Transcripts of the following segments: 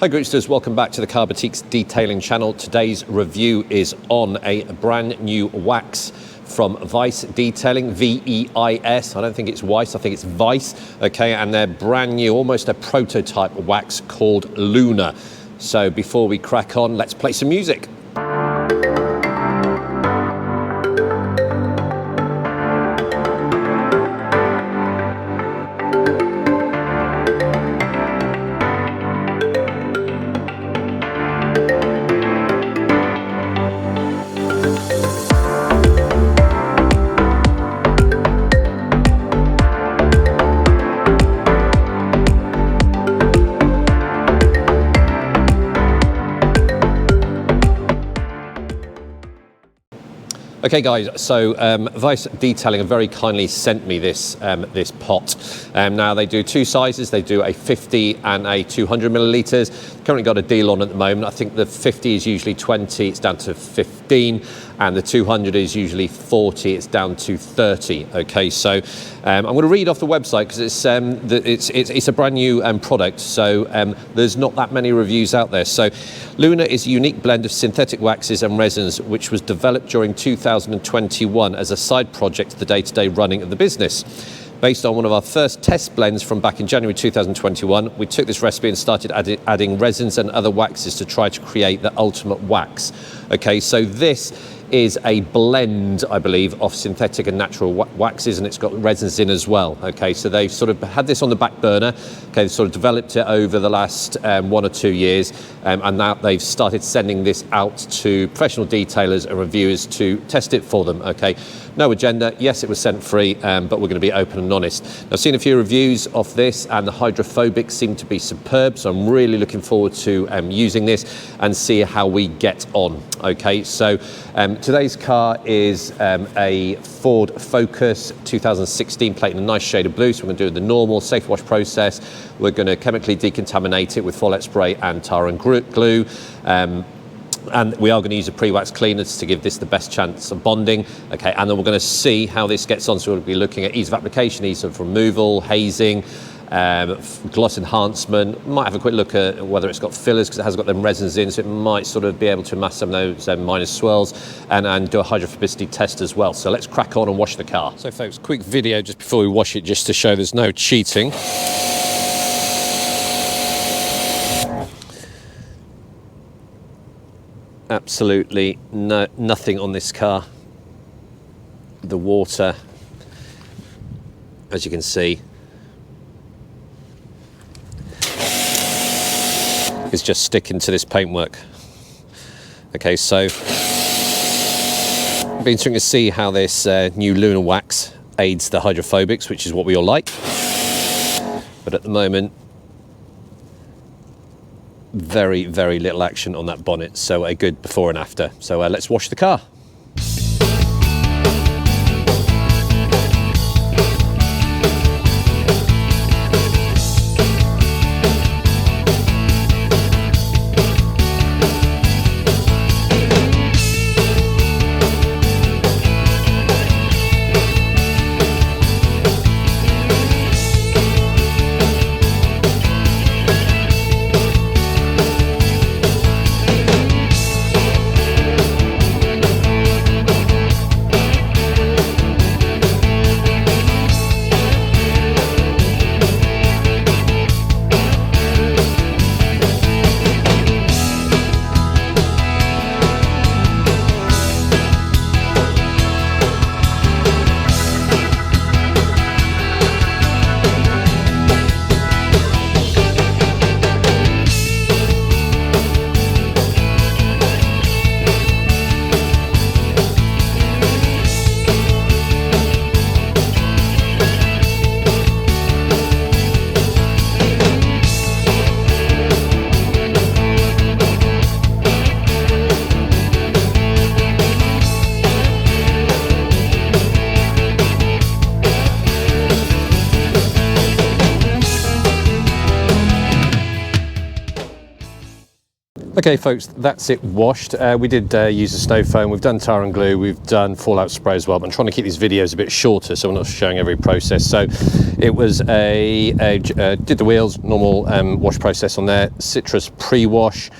Hi Groupsters, welcome back to the Car Boutique's detailing channel. Today's review is on a brand new wax from Veis Detailing, V-E-I-S. I don't think it's Weiss, I think it's Veis, okay, and they're brand new, almost a prototype wax called LUNAR. So before we crack on, let's play some music. Okay guys, so Veis Detailing have very kindly sent me this this pot. Now they do two sizes, they do a 50 and a 200 millilitres. Currently got a deal on at the moment. I think the 50 is usually 20, it's down to 15, and the 200 is usually 40, it's down to 30. Okay, so I'm going to read off the website because it's a brand new product, so there's not that many reviews out there. So LUNAR is a unique blend of synthetic waxes and resins which was developed during 2021 as a side project to the day-to-day running of the business. Based on one of our first test blends from back in January 2021, we took this recipe and started adding resins and other waxes to try to create the ultimate wax. Okay, so this is a blend, I believe, of synthetic and natural waxes, and it's got resins in as well. Okay, so they've sort of had this on the back burner. Okay, they've sort of developed it over the last 1 or 2 years, and now they've started sending this out to professional detailers and reviewers to test it for them. Okay, no agenda. Yes, it was sent free, but we're going to be open and honest. I've seen a few reviews of this, and the hydrophobics seem to be superb, so I'm really looking forward to using this and see how we get on. Okay, so today's car is a Ford Focus 2016 plate in a nice shade of blue. So we're going to do the normal safe wash process. We're going to chemically decontaminate it with Follette spray and tar and glue. And we are going to use a pre-wax cleaner to give this the best chance of bonding. Okay, and then we're going to see how this gets on. So we'll be looking at ease of application, ease of removal, hazing, gloss enhancement. Might have a quick look at whether it's got fillers because it has got them resins in, so it might sort of be able to mask some of those minor swirls, and do a hydrophobicity test as well. So let's crack on and wash the car. So folks, quick video just before we wash it, just to show there's no cheating. Absolutely nothing on this car. The water, as you can see, is just sticking to this paintwork. Okay, so I've been trying to see how this new LUNAR wax aids the hydrophobics, which is what we all like. But at the moment, very, very little action on that bonnet. So a good before and after. So let's wash the car. Okay folks, that's it washed. We did use a snow foam, we've done tar and glue, we've done fallout spray as well, but I'm trying to keep these videos a bit shorter so we're not showing every process. So It was did the wheels, normal wash process on there, citrus pre-wash,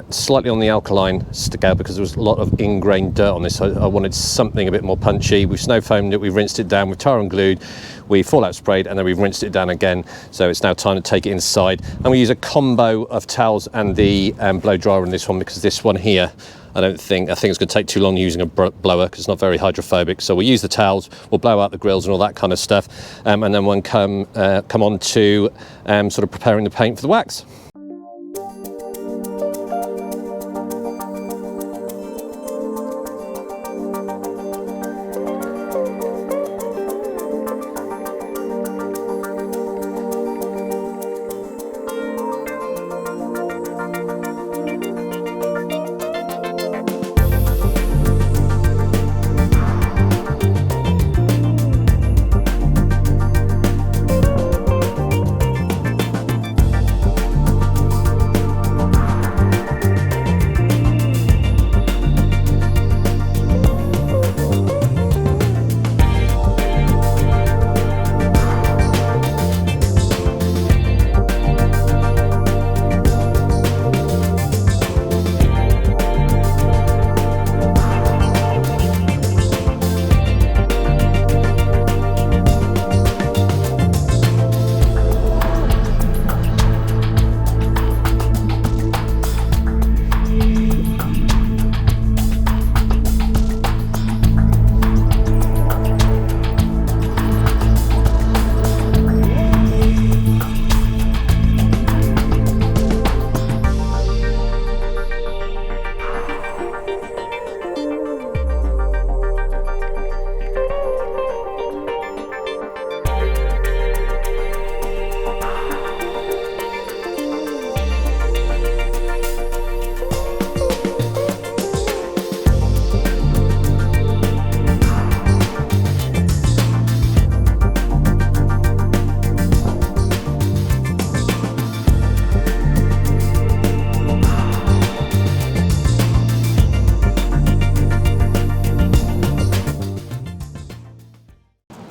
slightly on the alkaline scale because there was a lot of ingrained dirt on this. So I wanted something a bit more punchy. We've snow foamed it, we've rinsed it down with tar and glued, we fallout sprayed, and then we've rinsed it down again. So it's now time to take it inside. And we use a combo of towels and the blow dryer in this one, because this one here, I think it's going to take too long using a blower because it's not very hydrophobic. So we'll use the towels, we'll blow out the grills and all that kind of stuff, and then we'll come on to sort of preparing the paint for the wax.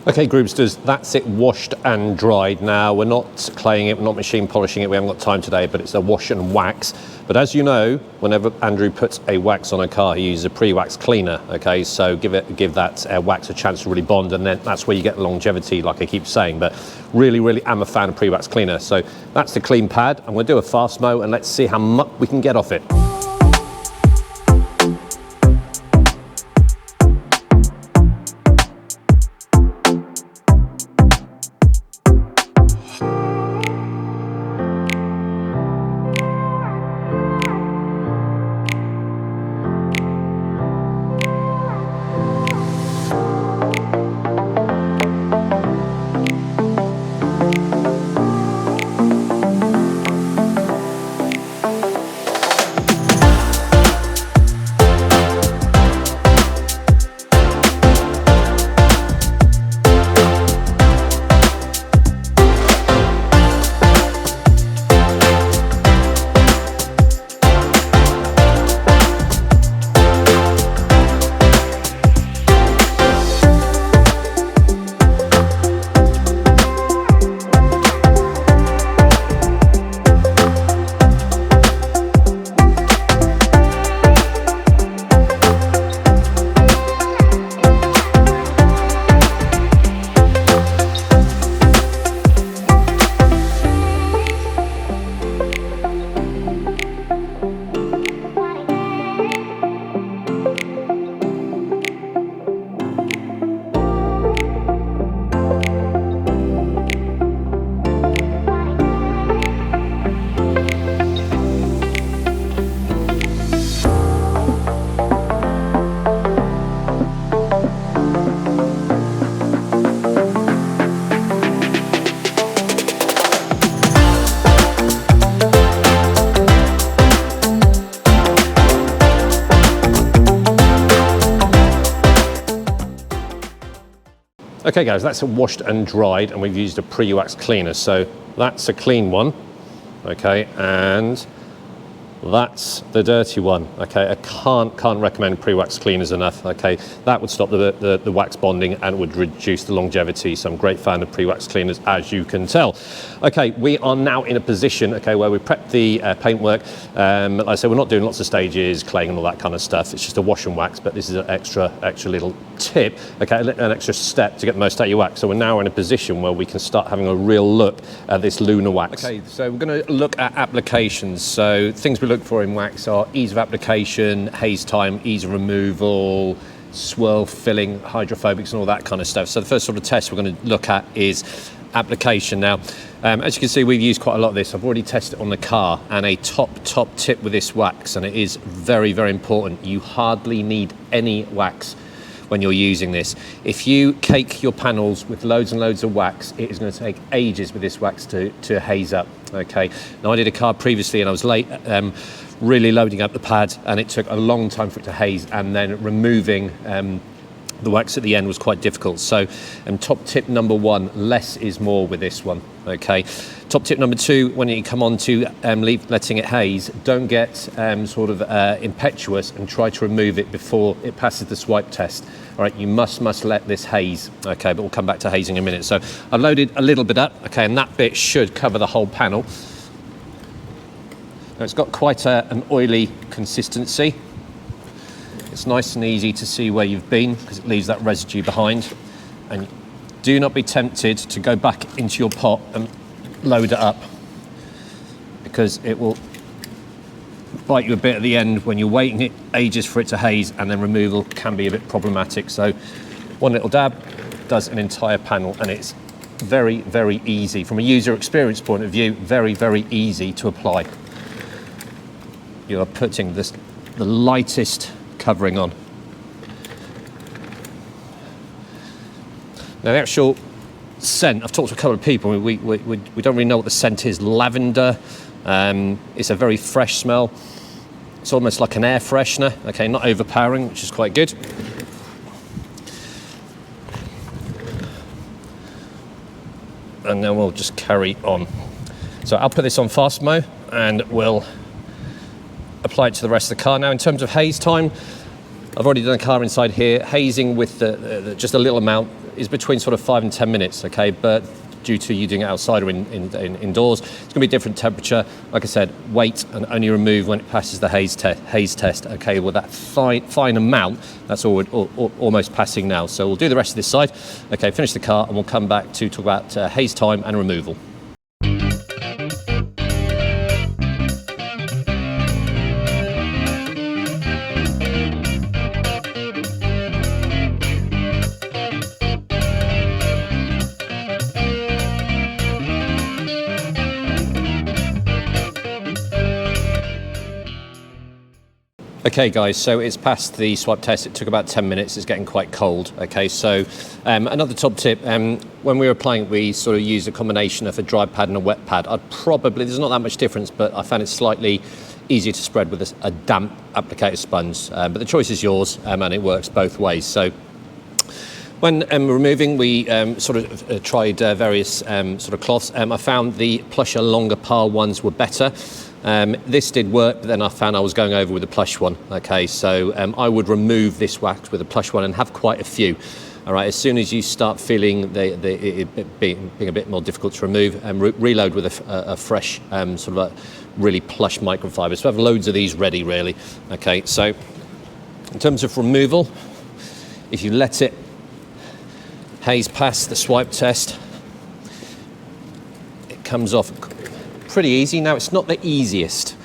Okay, Groupsters, that's it washed and dried. Now, we're not claying it, we're not machine polishing it, we haven't got time today, but it's a wash and wax. But as you know, whenever Andrew puts a wax on a car, he uses a pre-wax cleaner, okay? So give that wax a chance to really bond, and then that's where you get longevity, like I keep saying. But really am a fan of pre-wax cleaner. So that's the clean pad. I'm gonna do a fast mow, and let's see how much we can get off it. Okay guys, that's washed and dried, and we've used a pre-wax cleaner, so that's a clean one. Okay, and That's the dirty one. Okay, I can't recommend pre-wax cleaners enough. Okay, that would stop the wax bonding and would reduce the longevity. So I'm a great fan of pre-wax cleaners, as you can tell. Okay, we are now in a position, okay, where we prep the paintwork. Like I say, we're not doing lots of stages, claying and all that kind of stuff. It's just a wash and wax, but this is an extra little tip, okay, an extra step to get the most out of your wax. So we're now in a position where we can start having a real look at this lunar wax. Okay, so we're going to look at applications. So things we look for in wax are ease of application, haze time, ease of removal, swirl filling, hydrophobics and all that kind of stuff. So the first sort of test we're going to look at is application. Now, as you can see, we've used quite a lot of this. I've already tested it on the car, and a top tip with this wax, and it is very, very important. You hardly need any wax when you're using this. If you cake your panels with loads and loads of wax, it is going to take ages with this wax to haze up. Okay, now I did a car previously and I was late really loading up the pad, and it took a long time for it to haze, and then removing the wax at the end was quite difficult. So top tip number one, less is more with this one. Okay, top tip number two, when you come on to letting it haze, don't get sort of impetuous and try to remove it before it passes the swipe test. All right, you must let this haze. Okay, but we'll come back to hazing in a minute. So I loaded a little bit up, okay, and that bit should cover the whole panel. Now it's got quite an oily consistency. It's nice and easy to see where you've been because it leaves that residue behind. And do not be tempted to go back into your pot and load it up, because it will bite you a bit at the end when you're waiting it ages for it to haze, and then removal can be a bit problematic. So one little dab does an entire panel, and it's very, very easy from a user experience point of view, very, very easy to apply. You are putting the lightest covering on. Now the actual scent, I've talked to a couple of people, we don't really know what the scent is. Lavender, it's a very fresh smell. It's almost like an air freshener, okay, not overpowering, which is quite good. And then we'll just carry on. So I'll put this on fast mode and we'll apply it to the rest of the car. Now in terms of haze time, I've already done a car inside here. Hazing with just a little amount is between sort of 5 and 10 minutes, okay, but due to you doing it outside or indoors, it's going to be a different temperature. Like I said, wait and only remove when it passes the haze test, okay, with that fine amount, that's almost passing now. So we'll do the rest of this side, okay, finish the car, and we'll come back to talk about haze time and removal. Okay guys, so it's passed the swipe test. It took about 10 minutes. It's getting quite cold. Okay, so another top tip, when we were applying it, we sort of used a combination of a dry pad and a wet pad. There's not that much difference, but I found it slightly easier to spread with a damp applicator sponge. But the choice is yours, and it works both ways. So when removing, we sort of tried various sort of cloths. I found the plusher longer pile ones were better. This did work, but then I found I was going over with a plush one. Okay, so I would remove this wax with a plush one and have quite a few. All right, as soon as you start feeling it being a bit more difficult to remove, reload with a fresh sort of a really plush microfiber. So I have loads of these ready, really. Okay, so in terms of removal, if you let it haze past the swipe test, it comes off pretty easy. Now it's not the easiest,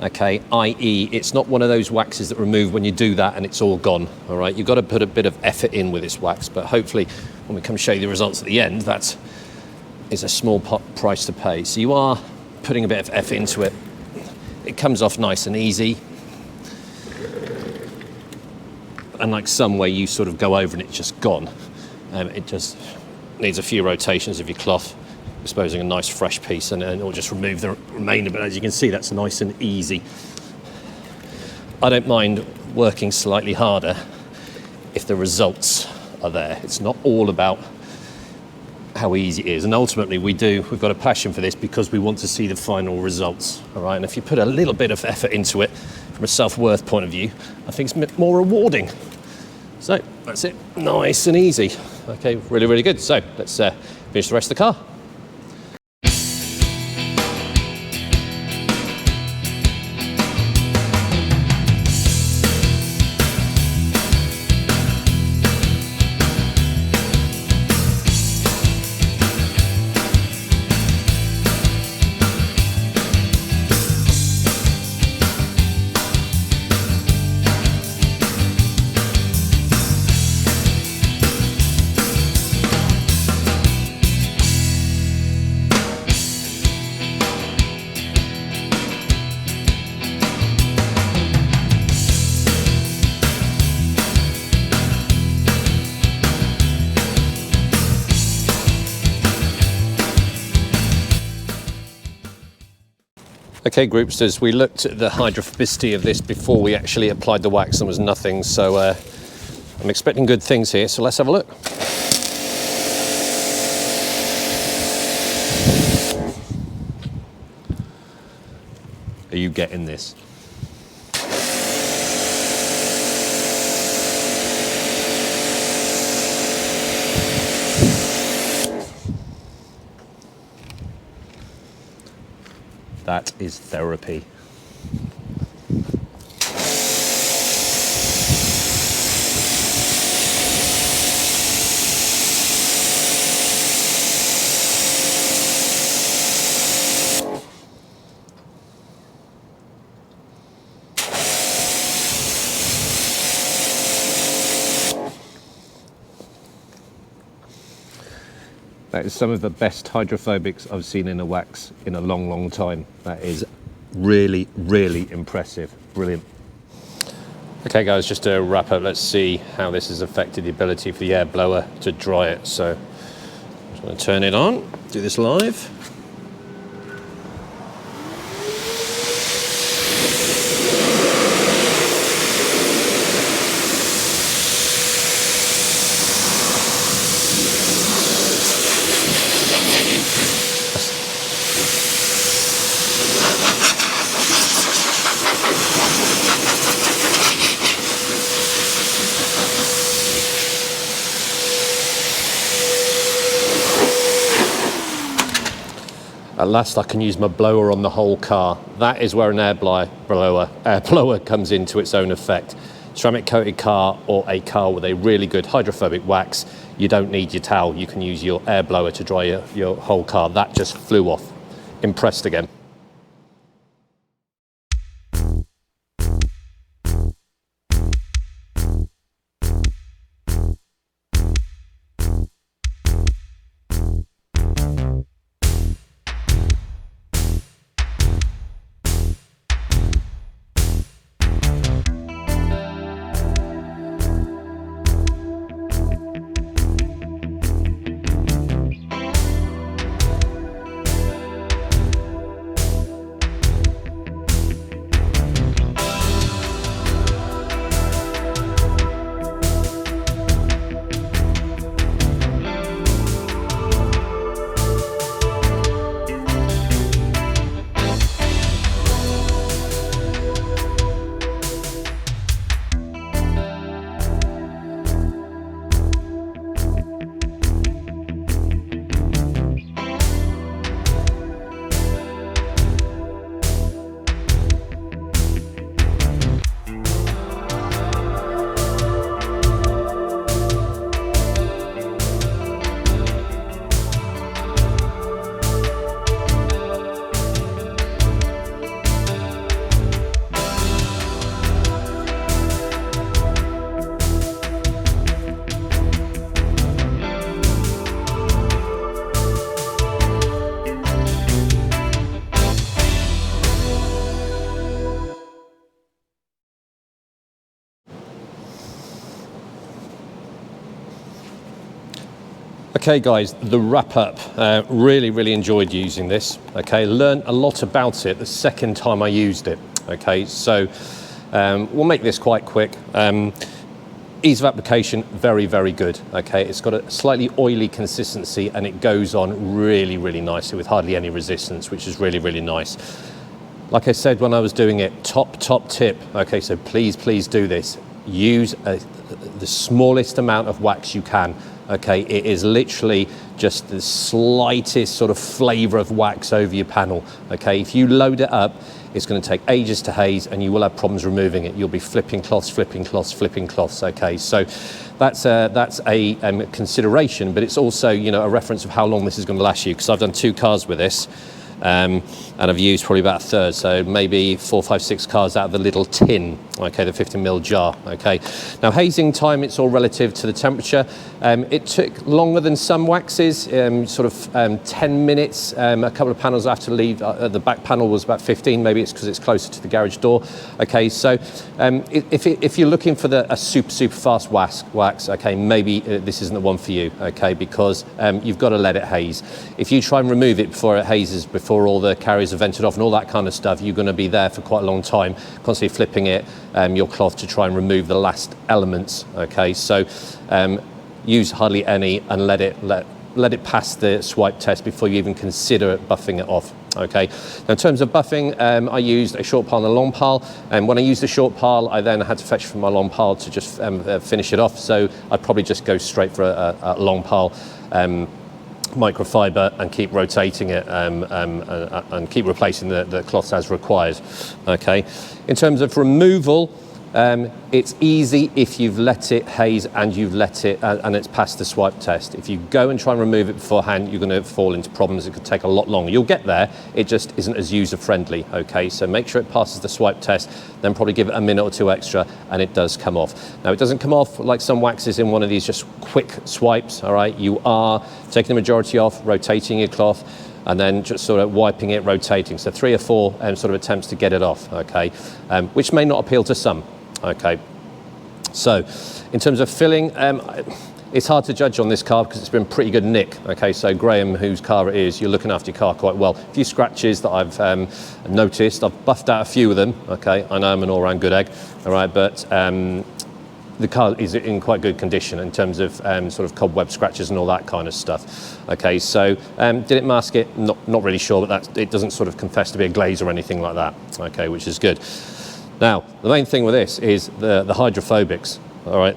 okay, i.e. it's not one of those waxes that remove when you do that and it's all gone. All right, you've got to put a bit of effort in with this wax, but hopefully when we come show you the results at the end, that is a small price to pay. So you are putting a bit of effort into it. It comes off nice and easy, unlike some where you sort of go over and it's just gone. It just needs a few rotations of your cloth, exposing a nice fresh piece, and it'll just remove the remainder. But as you can see, that's nice and easy. I don't mind working slightly harder if the results are there. It's not all about how easy it is. And ultimately we've got a passion for this because we want to see the final results, all right? And if you put a little bit of effort into it from a self-worth point of view, I think it's more rewarding. So that's it, nice and easy. Okay, really, really good. So let's finish the rest of the car. Okay, groupsters, we looked at the hydrophobicity of this before we actually applied the wax and was nothing, so I'm expecting good things here, so let's have a look. Are you getting this? That is therapy. That is some of the best hydrophobics I've seen in a wax in a long, long time. That is really, really impressive. Brilliant. Okay guys, just to wrap up, let's see how this has affected the ability for the air blower to dry it. So I'm just going to turn it on, do this live. At last I can use my blower on the whole car. That is where an air blower comes into its own effect. Ceramic coated car or a car with a really good hydrophobic wax, you don't need your towel. You can use your air blower to dry your whole car. That just flew off. Impressed again. Okay guys, the wrap up, really enjoyed using this. Okay, learned a lot about it the second time I used it. Okay, so we'll make this quite quick. Ease of application, very, very good, okay? It's got a slightly oily consistency and it goes on really, really nicely with hardly any resistance, which is really, really nice. Like I said when I was doing it, top tip, okay, so please do this. Use the smallest amount of wax you can, okay? It is literally just the slightest sort of flavor of wax over your panel, okay? If you load it up, it's going to take ages to haze and you will have problems removing it. You'll be flipping cloths, okay? So that's a consideration, but it's also, you know, a reference of how long this is going to last you, because I've done 2 cars with this. And I've used probably about a third, so maybe 4, 5, 6 cars out of the little tin, okay, the 50ml jar, okay. Now hazing time, it's all relative to the temperature. It took longer than some waxes, sort of 10 minutes. A couple of panels I have to leave, the back panel was about 15, maybe it's because it's closer to the garage door, okay. So if you're looking for a super fast wax, okay, maybe this isn't the one for you, okay, because you've got to let it haze. If you try and remove it before it hazes, before all the carriers are vented off and all that kind of stuff, you're going to be there for quite a long time, constantly flipping it, your cloth to try and remove the last elements, okay. So use hardly any and let it pass the swipe test before you even consider buffing it off, okay. Now in terms of buffing, I used a short pile and a long pile, and when I used the short pile I then had to fetch from my long pile to just finish it off, so I'd probably just go straight for a long pile microfiber and keep rotating it and keep replacing the cloths as required, okay. In terms of removal, it's easy if you've let it haze and you've let it and it's passed the swipe test. If you go and try and remove it beforehand, you're going to fall into problems. It could take a lot longer. You'll get there, it just isn't as user friendly, okay. So make sure it passes the swipe test, then probably give it a minute or 2 extra and it does come off. Now it doesn't come off like some waxes in one of these just quick swipes, all right. You are taking the majority off, rotating your cloth, and then just sort of wiping it, rotating. So 3 or 4 sort of attempts to get it off, okay, which may not appeal to some, okay. So in terms of filling, it's hard to judge on this car because it's been pretty good nick, okay. So Graham, whose car it is, you're looking after your car quite well. A few scratches that I've noticed. I've buffed out a few of them, okay. I know I'm an all-round good egg, all right, but the car is in quite good condition in terms of sort of cobweb scratches and all that kind of stuff, okay. So did it mask it? Not really sure, but it doesn't sort of confess to be a glaze or anything like that, okay, which is good. Now the main thing with this is the hydrophobics, all right.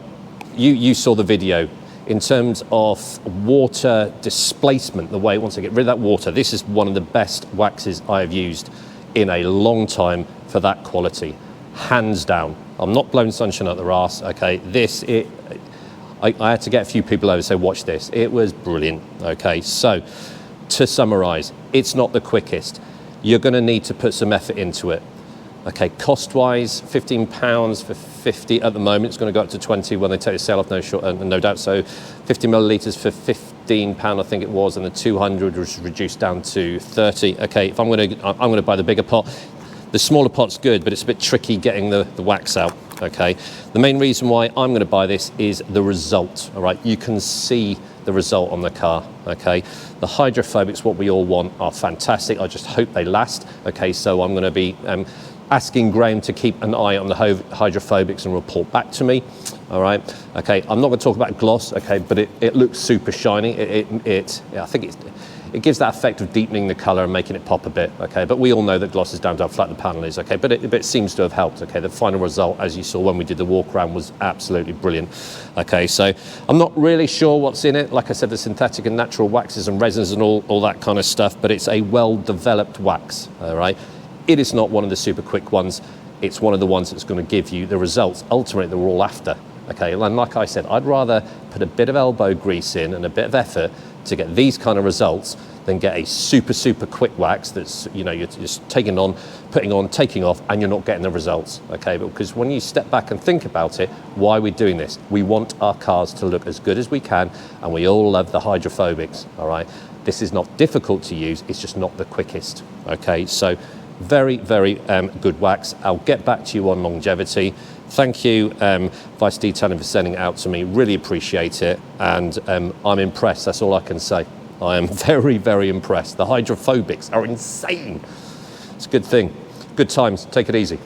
You saw the video. In terms of water displacement, the way once I get rid of that water, this is one of the best waxes I have used in a long time for that quality, hands down. I'm not blowing sunshine out the arse, okay. I had to get a few people over to say watch this. It was brilliant, okay. So to summarize, it's not the quickest. You're going to need to put some effort into it, okay. Cost wise, £15 for 50 at the moment. It's going to go up to 20 when they take the sale off, no doubt. So 50 millilitres for £15 I think it was, and the 200 was reduced down to 30, okay. If I'm going to buy the bigger pot. The smaller pot's good, but it's a bit tricky getting the wax out, okay. The main reason why I'm going to buy this is the result, all right. You can see the result on the car, okay. The hydrophobics, what we all want, are fantastic. I just hope they last, okay. So I'm going to be asking Graham to keep an eye on the hydrophobics and report back to me, all right. Okay, I'm not going to talk about gloss, okay, but it looks super shiny. I think it gives that effect of deepening the color and making it pop a bit, okay. But we all know that gloss is down to how flat the panel is, okay. But it seems to have helped, okay. The final result, as you saw when we did the walk around, was absolutely brilliant, okay. So I'm not really sure what's in it. Like I said, the synthetic and natural waxes and resins and all that kind of stuff, but it's a well-developed wax, all right. It is not one of the super quick ones. It's one of the ones that's going to give you the results ultimately that we're all after, okay. And like I said, I'd rather put a bit of elbow grease in and a bit of effort to get these kind of results than get a super quick wax that's, you know, you're just taking on, putting on, taking off, and you're not getting the results, okay. But because when you step back and think about it, why are we doing this? We want our cars to look as good as we can, and we all love the hydrophobics, all right. This is not difficult to use, it's just not the quickest, okay. So very good wax. I'll get back to you on longevity. Thank you, Veis Detailing, for sending it out to me. Really appreciate it, and I'm impressed. That's all I can say. I am very impressed. The hydrophobics are insane. It's a good thing. Good times. Take it easy.